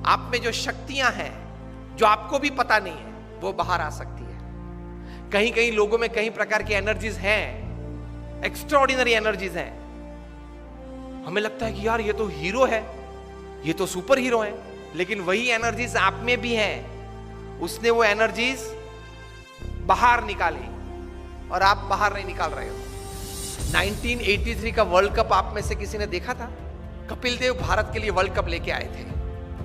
आप में जो शक्तियां हैं जो आपको भी पता नहीं है, वो बाहर आ सकती है। कहीं कहीं लोगों में कई प्रकार की एनर्जीज हैं, एक्स्ट्राऑर्डिनरी एनर्जीज हैं। हमें लगता है कि यार ये तो हीरो है, ये तो सुपर हीरो है, लेकिन वही एनर्जीज आप में भी हैं। उसने वो एनर्जीज बाहर निकाली और आप बाहर नहीं निकाल रहे हो। 1983 का वर्ल्ड कप आप में से किसी ने देखा था? कपिल देव भारत के लिए वर्ल्ड कप लेके आए थे।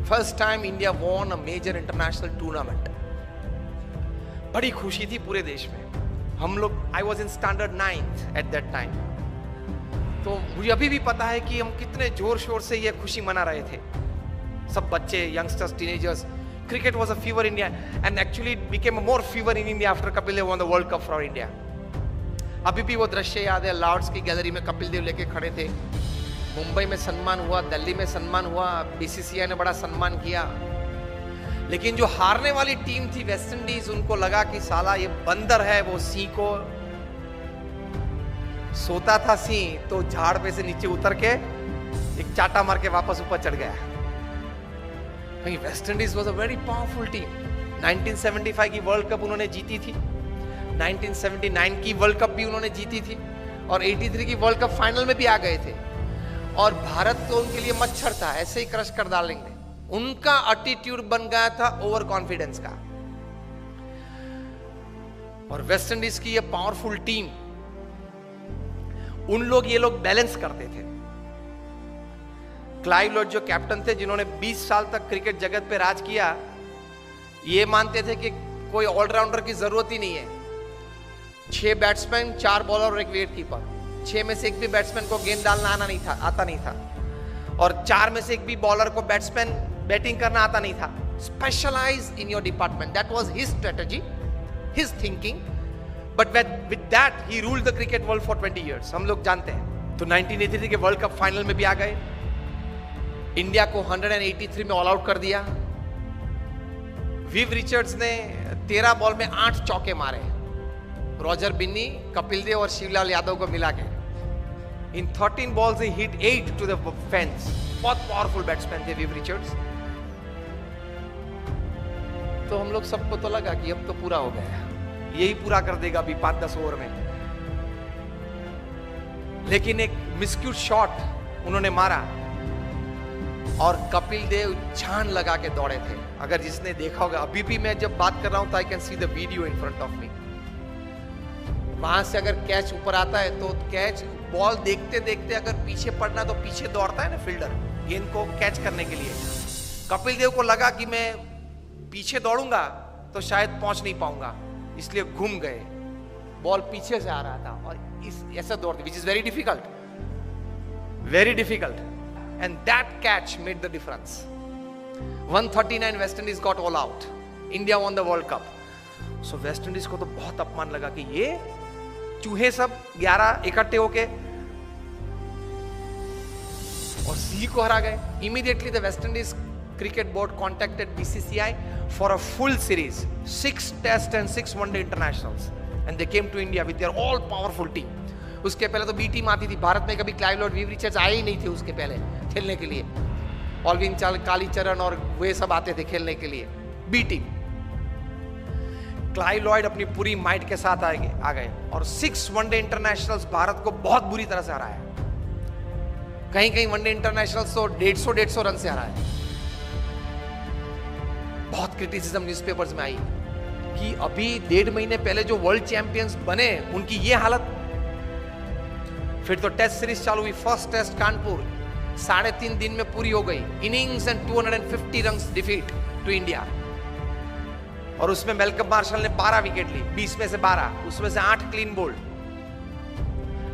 First time India won a major international tournament. बड़ी खुशी थी पूरे देश में। हम लोग, I was in standard 9th at that time, तो मुझे अभी भी पता है कि हम कितने जोर शोर से ये खुशी मना रहे थे, सब बच्चे, youngsters, teenagers. Cricket was a fever in India and actually it became a more fever in India after Kapil Dev won the World Cup for India. अभी भी वो दृश्य याद है, लॉर्ड्स की गैलरी में कपिल देव लेके खड़े थे। मुंबई में सम्मान हुआ, दिल्ली में सम्मान हुआ, बीसीसीआई ने बड़ा सम्मान किया। लेकिन जो हारने वाली टीम थी वेस्ट इंडीज, उनको लगा कि साला ये बंदर है, वो सिंह को सोता था सिंह तो झाड़ पे से नीचे उतर के एक चाटा मार के वापस ऊपर चढ़ गया। West Indies was a very powerful team. 1975 की वर्ल्ड कप उन्होंने जीती थी, 1979 की वर्ल्ड कप भी उन्होंने जीती थी और 83 की वर्ल्ड कप फाइनल में भी आ गए थे। और भारत तो उनके लिए मच्छर था, ऐसे ही क्रश कर डालेंगे। उनका एटीट्यूड बन गया था ओवर कॉन्फिडेंस का। और वेस्ट इंडीज की ये पावरफुल टीम, ये लोग बैलेंस करते थे। क्लाइव लॉर्ड जो कैप्टन थे, जिन्होंने 20 साल तक क्रिकेट जगत पे राज किया, ये मानते थे कि कोई ऑलराउंडर की जरूरत ही नहीं है। 6 बैट्समैन, 4 बॉलर और 1 विकेट कीपर। 6 में से एक भी बैट्समैन को गेंद डालना आता नहीं था और 4 में से एक भी बॉलर को बैटिंग करना आता नहीं था। Specialise in your department, that was his strategy, his thinking, but with that he ruled the cricket world for 20 years. हम लोग जानते हैं। तो 1983 के वर्ल्ड कप फाइनल में भी आ गए, इंडिया को 183 में ऑल आउट कर दिया। विव रिचर्ड्स ने 13 बॉल में 8 चौके मारे, रॉजर बिन्नी, कपिल देव और शिवलाल यादव को मिला के। इन 13 बॉल्स ही हिट 8 टू द फेंस। बहुत पावरफुल बैट्समैन थे विव रिचर्ड्स। तो हम लोग सबको तो लगा कि अब तो पूरा हो गया, यही पूरा कर देगा अभी 5-10 ओवर में। लेकिन एक मिसक्यूट शॉट उन्होंने मारा और कपिल देव जान लगा के दौड़े थे। अगर जिसने देखा होगा, अभी भी मैं जब बात कर रहा हूं तो I can see the video in front of me. वहां से अगर कैच ऊपर आता है तो कैच, बॉल देखते देखते अगर पीछे पड़ना तो पीछे दौड़ता है ना फील्डर गेंद को कैच करने के लिए। कपिल देव को लगा कि मैं पीछे दौड़ूंगा तो शायद पहुंच नहीं पाऊंगा, इसलिए घूम गए। बॉल पीछे से आ रहा था और इस ऐसा दौड़ते, which is very difficult, and that catch made the difference. 139 West Indies got all out, India won the World cup. So West Indies को तो बहुत अपमान लगा कि ये चूहे सब 11 इकट्ठे होके और सी को हरा गए। Immediately the West Indies cricket board contacted BCCI for a full series, 6 test and 6 one day internationals, and they came to India with their all powerful team. उसके पहले तो बी टीम आती थी भारत में, कभी क्लाइव लॉर्ड, विव रिचर्ड्स आए ही नहीं थे उसके पहले खेलने के लिए। ऑलविन कालीचरण और वे सब आते थे खेलने के लिए, बी टीम। क्लाइव लॉयड अपनी पूरी माइट के साथ आ गए और 6 वनडे इंटरनेशनल्स भारत को बहुत बुरी तरह से हराया। कहीं कहीं वनडे इंटरनेशनल्स तो 150 रन से हराया। बहुत क्रिटिसिज्म न्यूज़पेपर्स में आई कि अभी 1.5 महीने पहले जो वर्ल्ड चैंपियंस बने उनकी ये हालत। फिर तो टेस्ट सीरीज चालू हुई। फर्स्ट टेस्ट कानपुर 3.5 दिन में पूरी हो गई। Innings and 250 runs defeat to India. और उसमें मेलकम मार्शल ने 12 विकेट ली, 20 में से 12, उसमें से 8 clean bowled,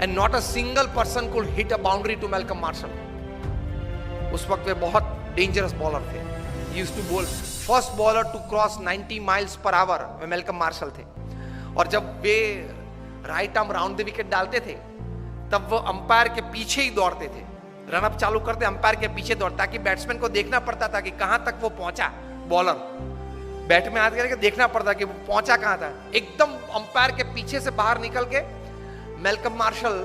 and not a single person could hit a boundary to Malcolm Marshall. उस वक्त वे बहुत डेंजरस बॉलर थे। He used to bowl first bowler to cross 90 miles per hour way Malcolm martial थे। और जब way right arm round the wicket डालते थे तब वो अंपायर के पीछे ही दौड़ते थे। रन अप चालू करते अंपायर के पीछे दौड़, ताकि बैट्समैन को देखना पड़ता था कि कहां तक वो पहुंचा। बॉलर बैट में हाथ करके देखना पड़ता कि वो पहुंचा कहां था। एकदम अंपायर के पीछे से बाहर निकल के मेलकम मार्शल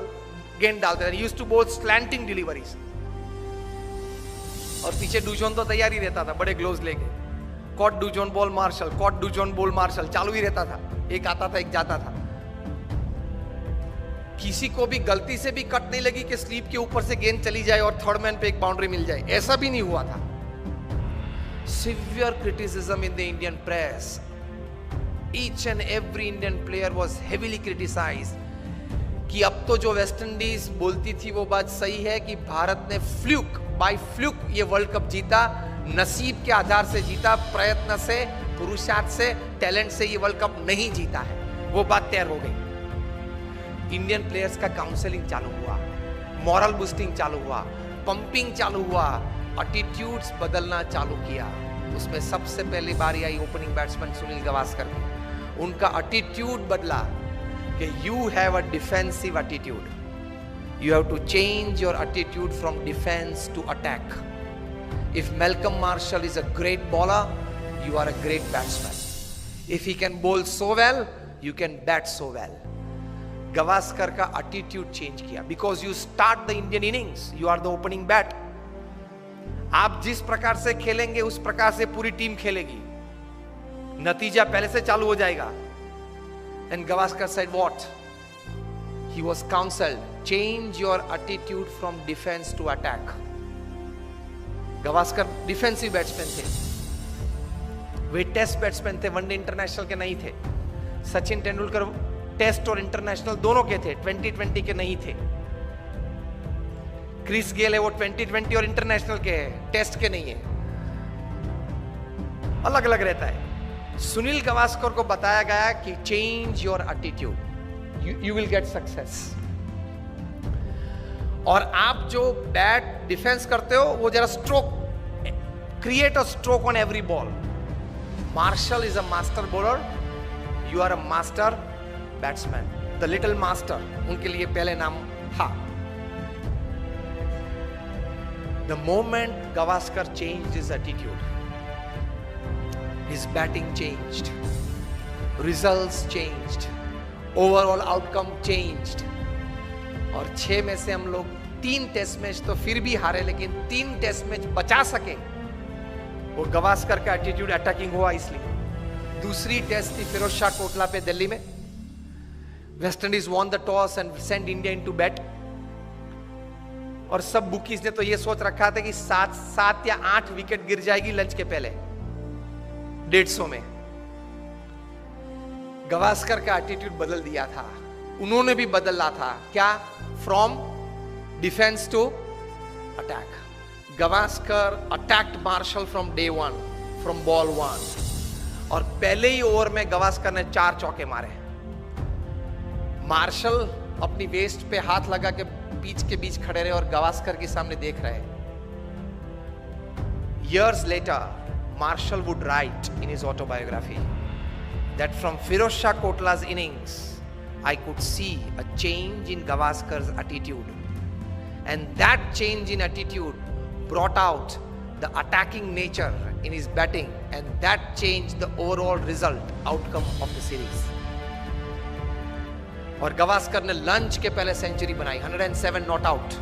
गेंद डालते थे। यूज्ड टू बोल स्लैंटिंग डिलीवरीज। और पीछे डूजोन तो तैयार ही रहता था बड़े ग्लोव्स लेके, caught Dujon ball Marshall, caught Dujon ball Marshall चालू ही रहता था, एक आता था एक जाता था। किसी को भी गलती से भी कट नहीं लगी कि स्लीप के ऊपर से गेंद चली जाए और थर्ड मैन पे एक बाउंड्री मिल जाए, ऐसा भी नहीं हुआ था। Severe criticism in the Indian press, each and every Indian player was heavily criticised कि अब तो जो वेस्ट इंडीज बोलती थी वो बात सही है कि भारत ने बाय फ्लूक ये वर्ल्ड कप जीता, नसीब के आधार से जीता, प्रयत्न से, पुरुषार्थ से, टैलेंट से ये वर्ल्ड कप नहीं जीता है, वो बात तैयार हो गई। इंडियन प्लेयर्स का काउंसलिंग चालू हुआ, मॉरल बूस्टिंग चालू हुआ, पंपिंग चालू हुआ, एटीट्यूड्स बदलना चालू किया। उसमें सबसे पहली बारी आई ओपनिंग बैट्समैन सुनील गावस्कर की। उनका एटीट्यूड बदला कि you have a defensive attitude, you have to change your attitude from defence to attack. If Malcolm Marshall is a great bowler, you are a great batsman. If he can bowl so well, you can bat so well. Gavaskar का attitude change किया because you start the Indian innings, you are the opening bat. आप जिस प्रकार से खेलेंगे उस प्रकार से पूरी टीम खेलेगी, नतीजा पहले से चालू हो जाएगा। And Gavaskar said what? He was counseled, change your attitude from defense to attack. Gavaskar defensive batsman थे, वे टेस्ट बैट्समैन थे, वनडे इंटरनेशनल के नहीं थे। सचिन तेंदुलकर टेस्ट और इंटरनेशनल दोनों के थे, 2020 के नहीं थे। क्रिस गेल है वो 2020 और इंटरनेशनल के है, टेस्ट के नहीं है, अलग अलग रहता है। सुनील गावस्कर को बताया गया कि change your attitude, you will get success. और आप जो बैट डिफेंस करते हो वो जरा stroke, create a stroke on every ball. Marshall is a master bowler, you are a master batsman, the little master उनके लिए पहले नाम था। The moment Gavaskar changed his attitude, his batting changed, results changed, overall outcome changed. और 6 में से हम लोग 3 टेस्ट मैच तो फिर भी हारे, लेकिन 3 टेस्ट मैच बचा सके, वो गावस्कर का एटीट्यूड अटैकिंग हुआ इसलिए। दूसरी टेस्ट थी फिरोज शाह कोटला पे दिल्ली में, West Indies won the toss and send India into bat. और सब बुकीज ने तो ये सोच रखा था कि 7 या 8 विकेट गिर जाएगी लंच के पहले 150 में। गावस्कर का एटीट्यूड बदल दिया था, उन्होंने भी बदला था, क्या? From defence to attack. Gavaskar attacked Marshall from day 1, from ball 1, और पहले ही ओवर में गावस्कर ने 4 चौके मारे। मार्शल अपनी वेस्ट पे हाथ लगा के पिच के बीच खड़े रहे और गावस्कर के सामने देख रहे। Years later, Marshall would write in his autobiography that from Firoz Shah Kotla's innings, I could see a change in Gavaskar's attitude, and that change in attitude brought out the attacking nature in his batting, and that changed the overall result outcome of the series. और गावस्कर ने lunch के पहले century बनाई, 107 not out.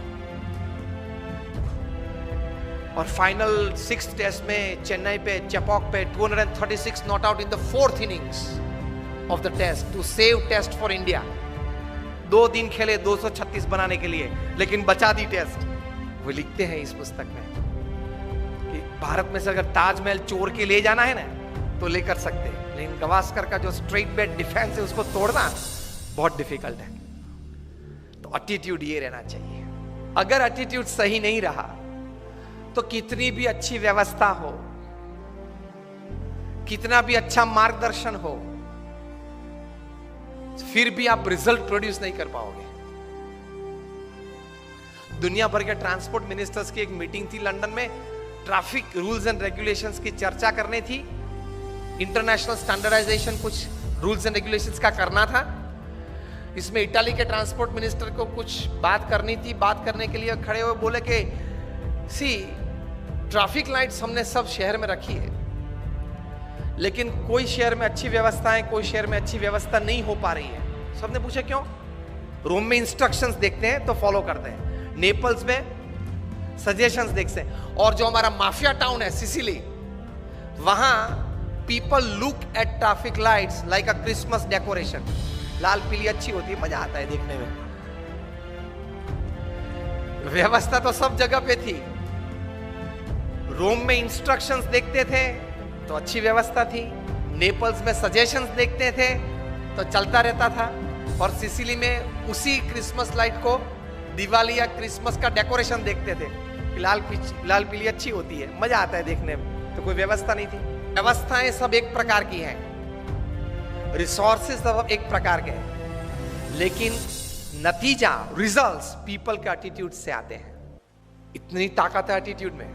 और final 6th test में चेन्नई पे चेपॉक पे 236 not out in the 4th innings of the test to save test for India. 2 दिन खेले 236 बनाने के लिए, लेकिन बचा दी टेस्ट। वो लिखते हैं इस पुस्तक में कि भारत में से अगर ताजमहल चोर के ले जाना है ना तो लेकर सकते, लेकिन गावस्कर का जो स्ट्रेट बैट डिफेंस है उसको तोड़ना बहुत डिफिकल्ट है। तो एटीट्यूड ये रहना चाहिए। अगर एटीट्यूड सही नहीं रहा तो कितनी भी अच्छी व्यवस्था हो, कितना भी अच्छा मार्गदर्शन हो, फिर भी आप रिजल्ट प्रोड्यूस नहीं कर पाओगे। दुनिया भर के ट्रांसपोर्ट मिनिस्टर्स की एक मीटिंग थी लंदन में, ट्रैफिक रूल्स एंड रेगुलेशंस की चर्चा करनी थी, इंटरनेशनल स्टैंडर्डाइजेशन कुछ रूल्स एंड रेगुलेशंस का करना था। इसमें इटाली के ट्रांसपोर्ट मिनिस्टर को कुछ बात करनी थी। बात करने के लिए खड़े हुए बोले कि सी ट्रैफिक लाइट्स हमने सब शहर में रखी है, लेकिन कोई शहर में अच्छी व्यवस्था है, कोई शहर में अच्छी व्यवस्था नहीं हो पा रही है। सबने पूछा क्यों? रोम में इंस्ट्रक्शंस देखते हैं तो फॉलो करते हैं, नेपल्स में सजेशंस देख सकते हैं। और जो हमारा माफिया टाउन है सिसिली, वहां people look at traffic lights like a Christmas decoration. लाल पीली अच्छी होती है, मजा आता है देखने में। व्यवस्था तो सब जगह पे थी। रोम में इंस्ट्रक्शंस देखते थे तो अच्छी व्यवस्था थी, नेपल्स में सजेशंस देखते थे तो चलता रहता था, और सिसिली में उसी क्रिसमस लाइट को दिवाली या क्रिसमस का डेकोरेशन देखते थे। लाल लाल पीली अच्छी होती है, मजा आता है देखने में। तो कोई व्यवस्था नहीं थी। व्यवस्थाएं सब एक प्रकार की हैं, रिसोर्सेज सब एक प्रकार के हैं, लेकिन नतीजा, रिजल्ट्स पीपल के एटीट्यूड से आते हैं। इतनी ताकत है एटीट्यूड में।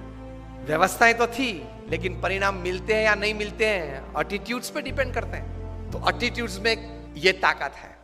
व्यवस्थाएं तो थी, लेकिन परिणाम मिलते हैं या नहीं मिलते हैं एटीट्यूड्स पे डिपेंड करते हैं। तो एटीट्यूड्स में ये ताकत है।